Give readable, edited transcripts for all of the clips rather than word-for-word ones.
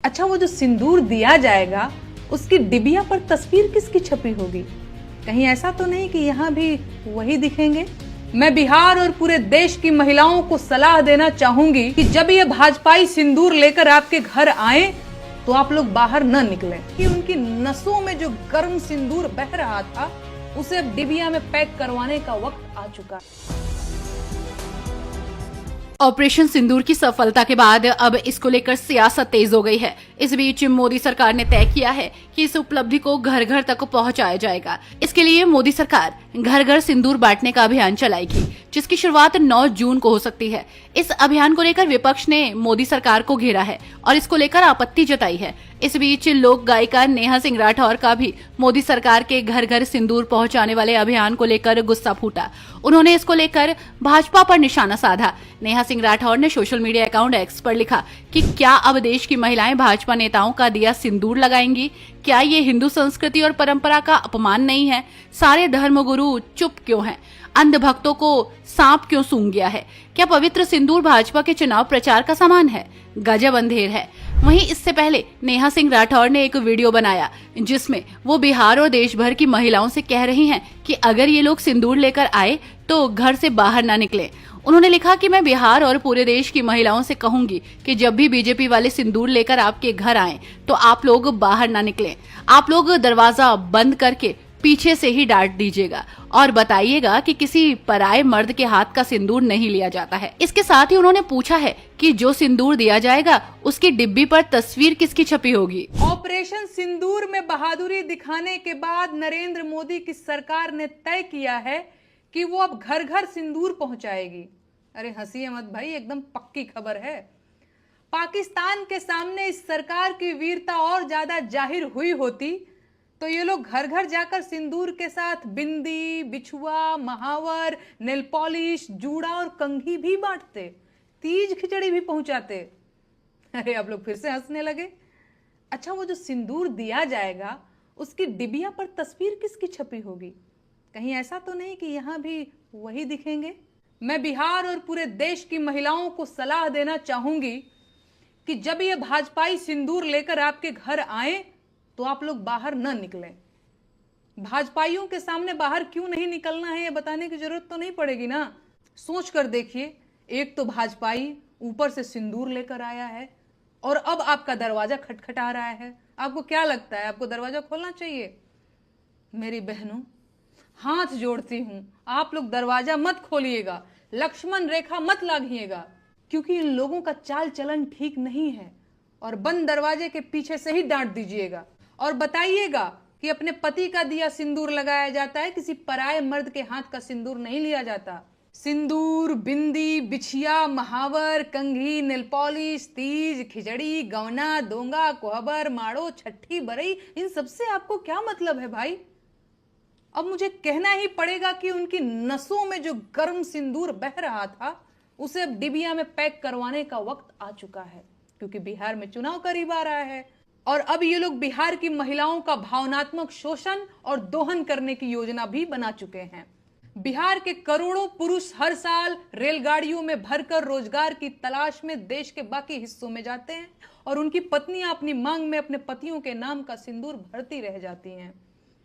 अच्छा, वो जो सिंदूर दिया जाएगा उसकी डिबिया पर तस्वीर किसकी छपी होगी? कहीं ऐसा तो नहीं कि यहाँ भी वही दिखेंगे? मैं बिहार और पूरे देश की महिलाओं को सलाह देना चाहूंगी कि जब ये भाजपाई सिंदूर लेकर आपके घर आए तो आप लोग बाहर न निकलें, कि उनकी नसों में जो गर्म सिंदूर बह रहा था उसे अब डिबिया में पैक करवाने का वक्त आ चुका है। ऑपरेशन सिंदूर की सफलता के बाद अब इसको लेकर सियासत तेज हो गई है। इस बीच मोदी सरकार ने तय किया है कि इस उपलब्धि को घर घर तक पहुंचाया जाएगा। इसके लिए मोदी सरकार घर घर सिंदूर बांटने का अभियान चलाएगी, जिसकी शुरुआत 9 जून को हो सकती है। इस अभियान को लेकर विपक्ष ने मोदी सरकार को घेरा है और इसको लेकर आपत्ति जताई है। इस बीच लोक गायिका नेहा सिंह राठौर का भी मोदी सरकार के घर घर सिंदूर पहुंचाने वाले अभियान को लेकर गुस्सा फूटा। उन्होंने इसको लेकर भाजपा पर निशाना साधा। नेहा सिंह राठौर ने सोशल मीडिया अकाउंट एक्स पर लिखा कि क्या अब देश की महिलाएं भाजपा नेताओं का दिया सिंदूर लगाएंगी? क्या ये हिंदू संस्कृति और परंपरा का अपमान नहीं है? सारे धर्मगुरु चुप क्यों हैं? अंध भक्तों को सांप क्यों सूंघ गया है? क्या पवित्र सिंदूर भाजपा के चुनाव प्रचार का सामान है? गजब अंधेर है। वहीं इससे पहले नेहा सिंह राठौर ने एक वीडियो बनाया जिसमें वो बिहार और देश भर की महिलाओं से कह रही हैं कि अगर ये लोग सिंदूर लेकर आए तो घर से बाहर ना निकलें। उन्होंने लिखा कि मैं बिहार और पूरे देश की महिलाओं से कहूंगी कि जब भी बीजेपी वाले सिंदूर लेकर आपके घर आएं तो आप लोग बाहर ना निकलें। आप लोग दरवाजा बंद करके पीछे से ही डांट दीजिएगा और बताइएगा कि किसी पराये मर्द के हाथ का सिंदूर नहीं लिया जाता है। इसके साथ ही उन्होंने पूछा है कि जो सिंदूर दिया जाएगा उसकी डिब्बी पर तस्वीर किसकी छपी होगी। ऑपरेशन सिंदूर में बहादुरी दिखाने के बाद नरेंद्र मोदी की सरकार ने तय किया है कि वो अब घर घर सिंदूर पहुंचाएगी। अरे हंसिए मत भाई, एकदम पक्की खबर है। पाकिस्तान के सामने इस सरकार की वीरता और ज्यादा जाहिर हुई होती तो ये लोग घर घर जाकर सिंदूर के साथ बिंदी, बिछुआ, महावर, नेल पॉलिश, जूड़ा और कंघी भी बांटते, तीज खिचड़ी भी पहुंचाते। अरे आप लोग फिर से हंसने लगे। अच्छा, वो जो सिंदूर दिया जाएगा उसकी डिबिया पर तस्वीर किसकी छपी होगी? कहीं ऐसा तो नहीं कि यहाँ भी वही दिखेंगे? मैं बिहार और पूरे देश की महिलाओं को सलाह देना चाहूंगी कि जब ये भाजपाई सिंदूर लेकर आपके घर आए तो आप लोग बाहर न निकलें। भाजपाइयों के सामने बाहर क्यों नहीं निकलना है ये बताने की जरूरत तो नहीं पड़ेगी ना। सोच कर देखिए, एक तो भाजपाई ऊपर से सिंदूर लेकर आया है और अब आपका दरवाजा खटखटा रहा है। आपको क्या लगता है, आपको दरवाजा खोलना चाहिए? मेरी बहनों, हाथ जोड़ती हूं, आप लोग दरवाजा मत खोलिएगा, लक्ष्मण रेखा मत लागिएगा, क्योंकि इन लोगों का चाल चलन ठीक नहीं है। और बंद दरवाजे के पीछे से ही डांट दीजिएगा और बताइएगा कि अपने पति का दिया सिंदूर लगाया जाता है, किसी पराये मर्द के हाथ का सिंदूर नहीं लिया जाता। सिंदूर, बिंदी, बिछिया, महावर, कंघी, नेल पॉलिश, तीज, खिचड़ी, गौना, दोंगा, कोहबर, माड़ो, छठी, बरई, इन सबसे आपको क्या मतलब है भाई? अब मुझे कहना ही पड़ेगा कि उनकी नसों में जो गर्म सिंदूर बह रहा था उसे अब डिबिया में पैक करवाने का वक्त आ चुका है, क्योंकि बिहार में चुनाव करीब आ रहा है और अब ये लोग बिहार की महिलाओं का भावनात्मक शोषण और दोहन करने की योजना भी बना चुके हैं। बिहार के करोड़ों पुरुष हर साल रेलगाड़ियों में भरकर रोजगार की तलाश में देश के बाकी हिस्सों में जाते हैं और उनकी पत्नियां अपनी मांग में अपने पतियों के नाम का सिंदूर भरती रह जाती हैं,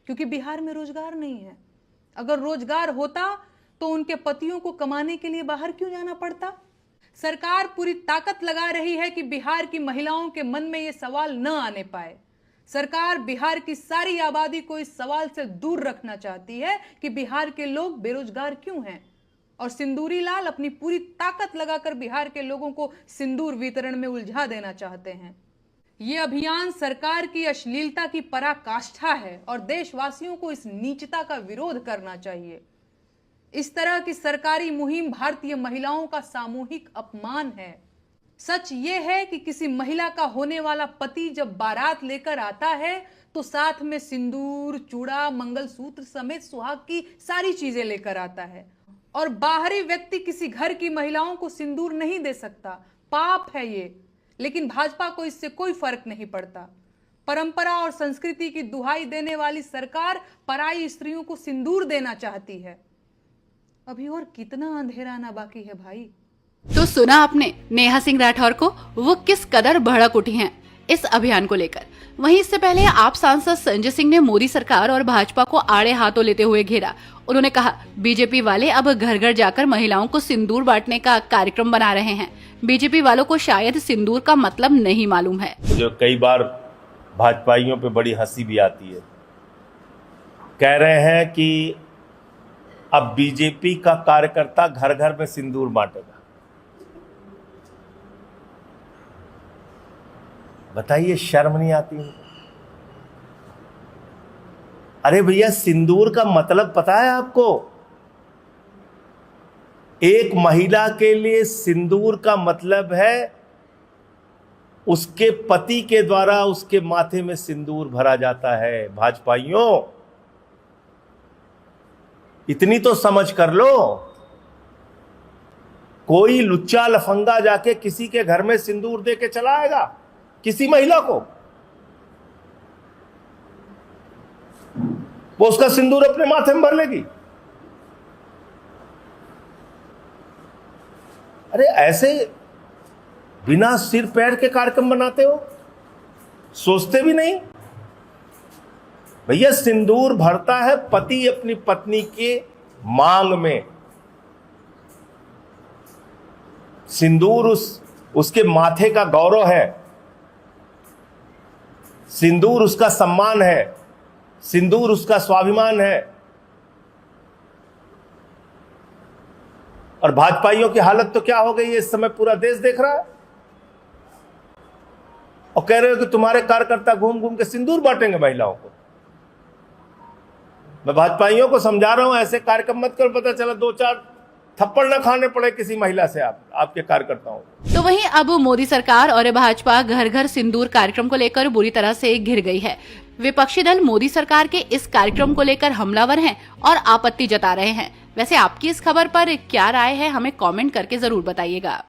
क्योंकि बिहार में रोजगार नहीं है। अगर रोजगार होता तो उनके पतियों को कमाने के लिए बाहर क्यों जाना पड़ता? सरकार पूरी ताकत लगा रही है कि बिहार की महिलाओं के मन में यह सवाल न आने पाए। सरकार बिहार की सारी आबादी को इस सवाल से दूर रखना चाहती है कि बिहार के लोग बेरोजगार क्यों हैं, और सिंदूरी लाल अपनी पूरी ताकत लगाकर बिहार के लोगों को सिंदूर वितरण में उलझा देना चाहते हैं। ये अभियान सरकार की अश्लीलता की पराकाष्ठा है और देशवासियों को इस नीचता का विरोध करना चाहिए। इस तरह की सरकारी मुहिम भारतीय महिलाओं का सामूहिक अपमान है। सच ये है कि किसी महिला का होने वाला पति जब बारात लेकर आता है तो साथ में सिंदूर, चूड़ा, मंगलसूत्र समेत सुहाग की सारी चीजें लेकर आता है, और बाहरी व्यक्ति किसी घर की महिलाओं को सिंदूर नहीं दे सकता। पाप है ये, लेकिन भाजपा को इससे कोई फर्क नहीं पड़ता। परंपरा और संस्कृति की दुहाई देने वाली सरकार पराई स्त्रियों को सिंदूर देना चाहती है। अभी और कितना अंधेरा आना बाकी है भाई। तो सुना आपने नेहा सिंह राठौर को, वो किस कदर भड़क उठी हैं। इस अभियान को लेकर। वहीं इससे पहले आप सांसद संजय सिंह ने मोदी सरकार और भाजपा को आड़े हाथों लेते हुए घेरा। उन्होंने कहा, बीजेपी वाले अब घर घर जाकर महिलाओं को सिंदूर बांटने का कार्यक्रम बना रहे हैं। बीजेपी वालों को शायद सिंदूर का मतलब नहीं मालूम है। जो कई बार भाजपाइयों पे बड़ी हंसी भी आती है, कह रहे हैं कि अब बीजेपी का कार्यकर्ता घर घर में सिंदूर बांटेगा। बताइए, शर्म नहीं आती है? अरे भैया, सिंदूर का मतलब पता है आपको? एक महिला के लिए सिंदूर का मतलब है उसके पति के द्वारा उसके माथे में सिंदूर भरा जाता है। भाजपाइयों, इतनी तो समझ कर लो। कोई लुच्चा लफंगा जाके किसी के घर में सिंदूर दे के चला आएगा किसी महिला को? वो उसका सिंदूर अपने माथे में भर लेगी? अरे ऐसे बिना सिर पैर के कार्यक्रम बनाते हो, सोचते भी नहीं। भैया, सिंदूर भरता है पति अपनी पत्नी के मांग में। सिंदूर उसके माथे का गौरव है, सिंदूर उसका सम्मान है, सिंदूर उसका स्वाभिमान है। और भाजपाइयों की हालत तो क्या हो गई है, इस समय पूरा देश देख रहा है। और कह रहे हो कि तुम्हारे कार्यकर्ता घूम घूम के सिंदूर बांटेंगे महिलाओं को। मैं भाजपाइयों को समझा रहा हूं, ऐसे कार्यक्रम मत करो, पता चला 2-4 थप्पड़ न खाने पड़े किसी महिला से आपके कार्यकर्ताओं को। तो वहीं अब मोदी सरकार और भाजपा घर घर सिंदूर कार्यक्रम को लेकर बुरी तरह से घिर गई है। विपक्षी दल मोदी सरकार के इस कार्यक्रम को लेकर हमलावर हैं और आपत्ति जता रहे हैं। वैसे आपकी इस खबर पर क्या राय है, हमें कमेंट करके जरूर बताइएगा।